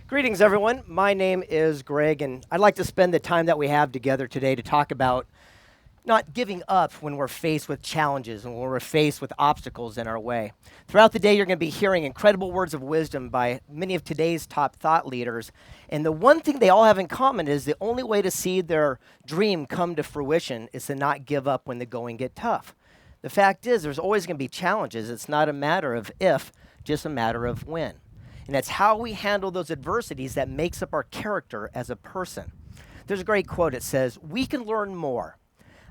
Greetings, everyone. My name is Greg, and I'd like to spend the time that we have together today to talk about not giving up when we're faced with challenges and when we're faced with obstacles in our way. Throughout the day, you're going to be hearing incredible words of wisdom by many of today's top thought leaders. And the one thing they all have in common is the only way to see their dream come to fruition is to not give up when the going get tough. The fact is, there's always going to be challenges. It's not a matter of if, just a matter of when. And it's how we handle those adversities that makes up our character as a person. There's a great quote. It says, "We can learn more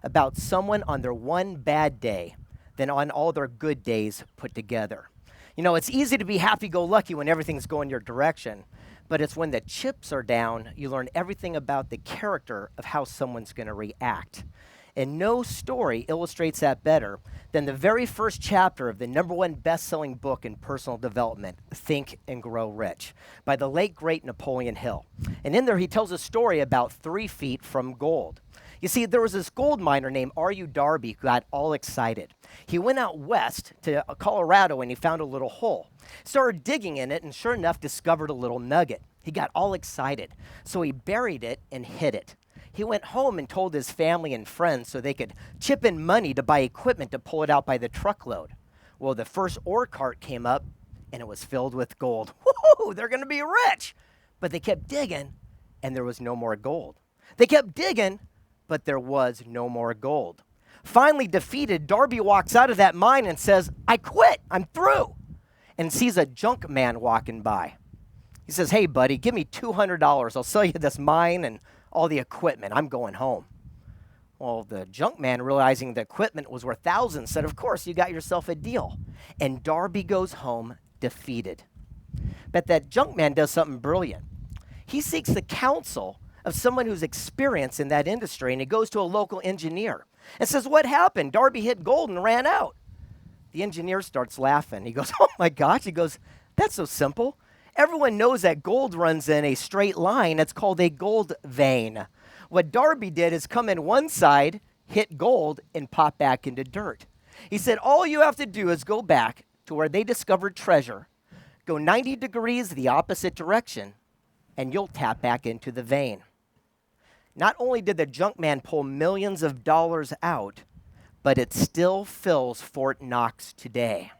about someone on their one bad day than on all their good days put together." You know, it's easy to be happy-go-lucky when everything's going your direction, but it's when the chips are down, you learn everything about the character of how someone's going to react. And no story illustrates that better than the very first chapter of the #1 best-selling book in personal development, Think and Grow Rich, by the late, great Napoleon Hill. And in there, he tells a story about 3 feet from gold. You see, there was this gold miner named R.U. Darby who got all excited. He went out west to Colorado and he found a little hole. Started digging in it and sure enough discovered a little nugget. He got all excited, so he buried it and hid it. He went home and told his family and friends so they could chip in money to buy equipment to pull it out by the truckload. Well, the first ore cart came up and it was filled with gold. Woohoo, they're going to be rich. But they kept digging and there was no more gold. They kept digging, but there was no more gold. Finally defeated, Darby walks out of that mine and says, "I quit, I'm through," and sees a junk man walking by. He says, "Hey, buddy, give me $200. I'll sell you this mine and all the equipment. I'm going home." Well, the junk man, realizing the equipment was worth thousands, said, "Of course, you got yourself a deal." And Darby goes home defeated. But that junk man does something brilliant. He seeks the counsel of someone who's experienced in that industry, and he goes to a local engineer and says, "What happened? Darby hit gold and ran out." The engineer starts laughing. He goes, "Oh my gosh." He goes, "That's so simple. Everyone knows that gold runs in a straight line. It's called a gold vein. What Darby did is come in one side, hit gold, and pop back into dirt." He said, "All you have to do is go back to where they discovered treasure, go 90 degrees the opposite direction, and you'll tap back into the vein." Not only did the junk man pull millions of dollars out, but it still fills Fort Knox today.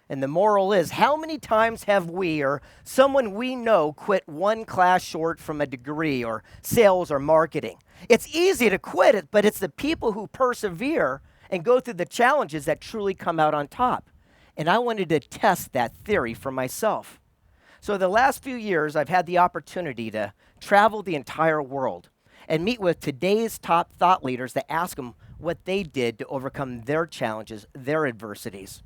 And the moral is, how many times have we or someone we know quit one class short from a degree or sales or marketing? It's easy to quit it, but it's the people who persevere and go through the challenges that truly come out on top. And I wanted to test that theory for myself. So the last few years, I've had the opportunity to travel the entire world and meet with today's top thought leaders to ask them what they did to overcome their challenges, their adversities.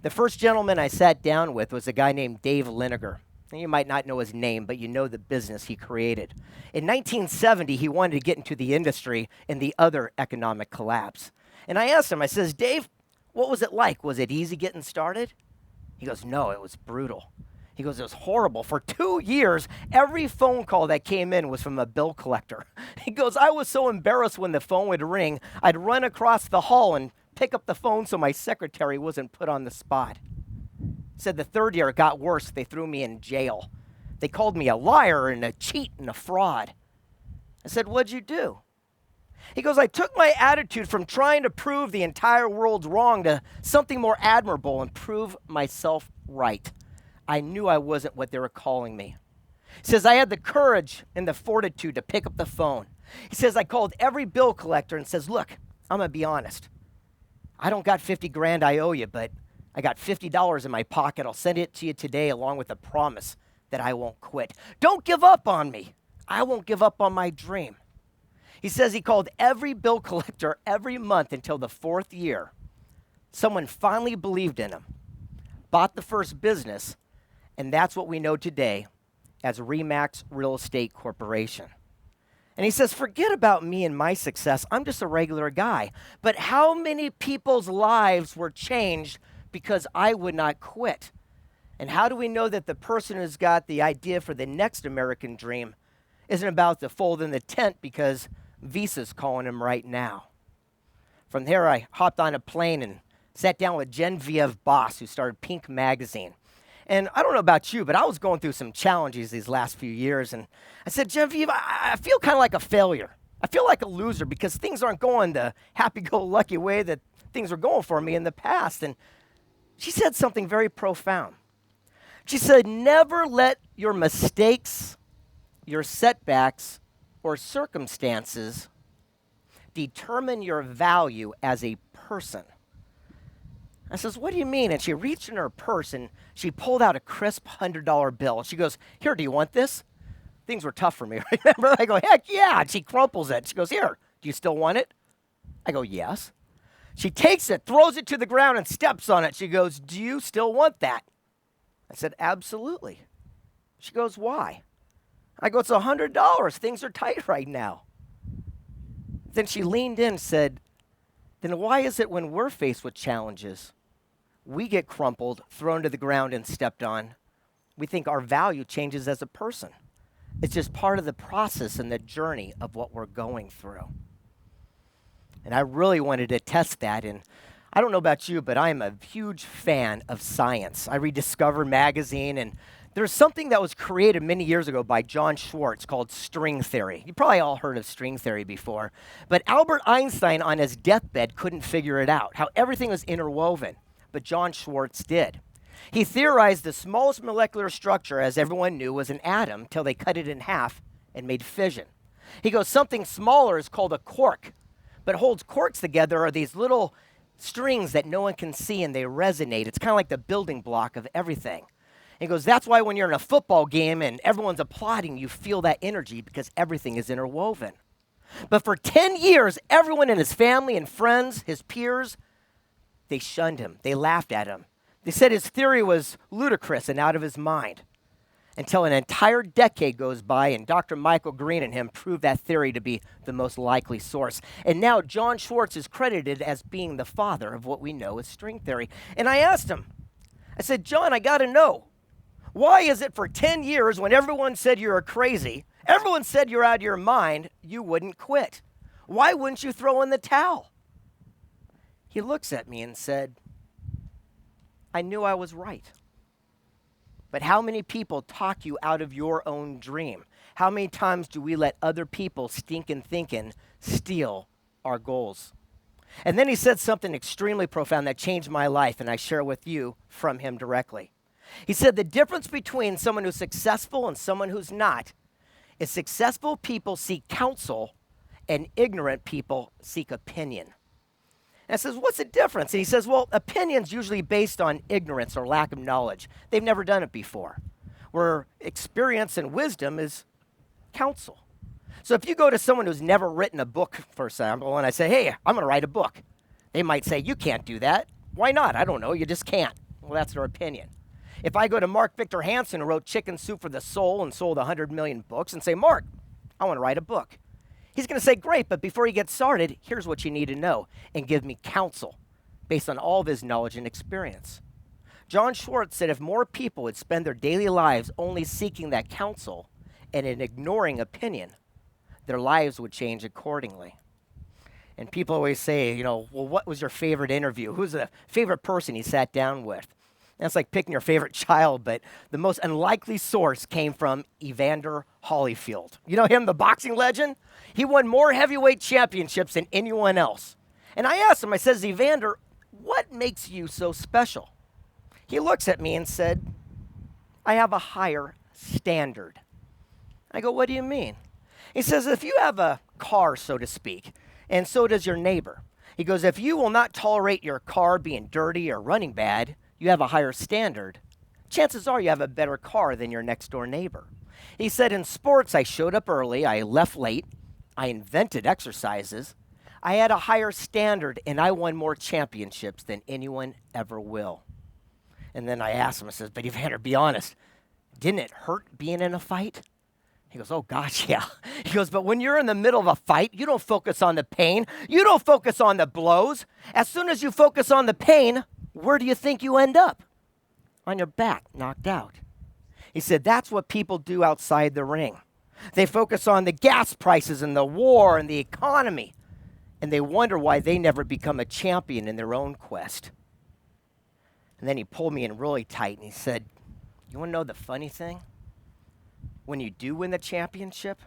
The first gentleman I sat down with was a guy named Dave Liniger. You might not know his name, but you know the business he created. In 1970, he wanted to get into the industry in the other economic collapse. And I asked him, I says, "Dave, what was it like? Was it easy getting started?" He goes, "No, it was brutal." He goes, "It was horrible. For 2 years, every phone call that came in was from a bill collector." He goes, "I was so embarrassed when the phone would ring, I'd run across the hall and pick up the phone so my secretary wasn't put on the spot." He said the 3rd year it got worse. They threw me in jail. They called me a liar and a cheat and a fraud. I said, "What'd you do?" He goes, "I took my attitude from trying to prove the entire world wrong to something more admirable and prove myself right. I knew I wasn't what they were calling me." He says, "I had the courage and the fortitude to pick up the phone." He says, "I called every bill collector and says, 'Look, I'm going to be honest. I don't got 50 grand I owe you, but I got $50 in my pocket. I'll send it to you today along with a promise that I won't quit. Don't give up on me. I won't give up on my dream." He says he called every bill collector every month until the 4th year. Someone finally believed in him, bought the first business, and that's what we know today as Remax Real Estate Corporation. And he says, "Forget about me and my success. I'm just a regular guy. But how many people's lives were changed because I would not quit? And how do we know that the person who's got the idea for the next American dream isn't about to fold in the tent because Visa's calling him right now?" From there, I hopped on a plane and sat down with Genevieve Boss, who started Pink Magazine. And I don't know about you, but I was going through some challenges these last few years. And I said, Genevieve, I feel kind of like a failure. I feel like a loser because things aren't going the happy-go-lucky way that things were going for me in the past. And she said something very profound. She said, never let your mistakes, your setbacks, or circumstances determine your value as a person. I says, what do you mean? And she reached in her purse and she pulled out a crisp $100 bill. She goes, here, do you want this? Things were tough for me, remember? I go, heck yeah. And she crumples it. She goes, here, do you still want it? I go, yes. She takes it, throws it to the ground, and steps on it. She goes, do you still want that? I said, absolutely. She goes, why? I go, it's $100. Things are tight right now. Then she leaned in and said, then why is it when we're faced with challenges, we get crumpled, thrown to the ground, and stepped on? We think our value changes as a person. It's just part of the process and the journey of what we're going through. And I really wanted to test that. And I don't know about you, but I'm a huge fan of science. I read Discover magazine, and there's something that was created many years ago by John Schwartz called string theory. You probably all heard of string theory before. But Albert Einstein on his deathbed couldn't figure it out, how everything was interwoven. But John Schwartz did. He theorized the smallest molecular structure, as everyone knew, was an atom till they cut it in half and made fission. He goes, something smaller is called a quark, but holds quarks together are these little strings that no one can see and they resonate. It's kind of like the building block of everything. He goes, that's why when you're in a football game and everyone's applauding, you feel that energy because everything is interwoven. But for 10 years, everyone in his family and friends, his peers, they shunned him. They laughed at him. They said his theory was ludicrous and out of his mind until an entire decade goes by and Dr. Michael Green and him proved that theory to be the most likely source. And now John Schwartz is credited as being the father of what we know as string theory. And I asked him, I said, John, I got to know, why is it for 10 years when everyone said you're crazy, everyone said you're out of your mind, you wouldn't quit? Why wouldn't you throw in the towel? He looks at me and said, I knew I was right. But how many people talk you out of your own dream? How many times do we let other people stinking thinking steal our goals? And then he said something extremely profound that changed my life, and I share with you from him directly. He said the difference between someone who's successful and someone who's not is successful people seek counsel and ignorant people seek opinion. And I says, what's the difference? And he says, well, opinion's usually based on ignorance or lack of knowledge. They've never done it before. Where experience and wisdom is counsel. So if you go to someone who's never written a book, for example, and I say, hey, I'm going to write a book. They might say, you can't do that. Why not? I don't know. You just can't. Well, that's their opinion. If I go to Mark Victor Hansen, who wrote Chicken Soup for the Soul and sold 100 million books, and say, Mark, I want to write a book. He's going to say, great, but before you get started, here's what you need to know, and give me counsel based on all of his knowledge and experience. John Schwartz said if more people would spend their daily lives only seeking that counsel and in ignoring opinion, their lives would change accordingly. And people always say, well, what was your favorite interview? Who's the favorite person you sat down with? That's like picking your favorite child, but the most unlikely source came from Evander Holyfield. You know him, the boxing legend? He won more heavyweight championships than anyone else. And I asked him, I says, Evander, what makes you so special? He looks at me and said, I have a higher standard. I go, what do you mean? He says, if you have a car, so to speak, and so does your neighbor. He goes, if you will not tolerate your car being dirty or running bad, you have a higher standard, chances are you have a better car than your next door neighbor. He said, in sports, I showed up early, I left late, I invented exercises, I had a higher standard, and I won more championships than anyone ever will. And then I asked him, I said, but Evander, be honest, didn't it hurt being in a fight? He goes, oh gosh, yeah. He goes, but when you're in the middle of a fight, you don't focus on the pain, you don't focus on the blows. As soon as you focus on the pain, where do you think you end up? On your back, knocked out. He said, that's what people do outside the ring. They focus on the gas prices and the war and the economy, and they wonder why they never become a champion in their own quest. And then he pulled me in really tight, and he said, You want to know the funny thing? When you do win the championship,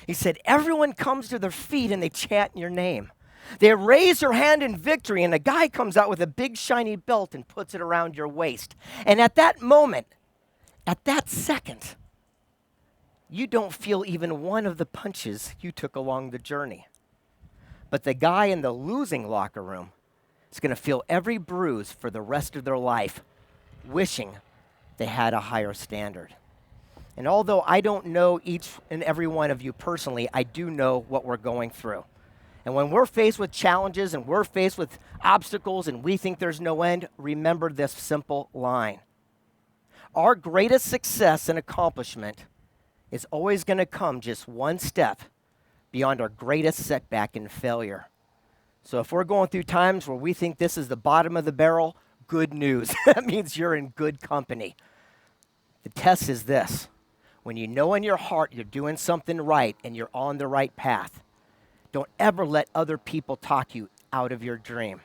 he said, everyone comes to their feet and they chant your name. They raise their hand in victory, and a guy comes out with a big shiny belt and puts it around your waist. And at that moment, at that second, you don't feel even one of the punches you took along the journey. But the guy in the losing locker room is going to feel every bruise for the rest of their life, wishing they had a higher standard. And although I don't know each and every one of you personally, I do know what we're going through. And when we're faced with challenges and we're faced with obstacles and we think there's no end, remember this simple line. Our greatest success and accomplishment is always going to come just one step beyond our greatest setback and failure. So if we're going through times where we think this is the bottom of the barrel, good news. That means you're in good company. The test is this. When you know in your heart you're doing something right and you're on the right path, don't ever let other people talk you out of your dream.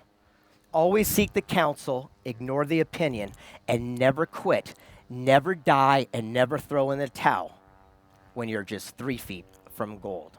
Always seek the counsel, ignore the opinion, and never quit, never die, and never throw in the towel when you're just 3 feet from gold.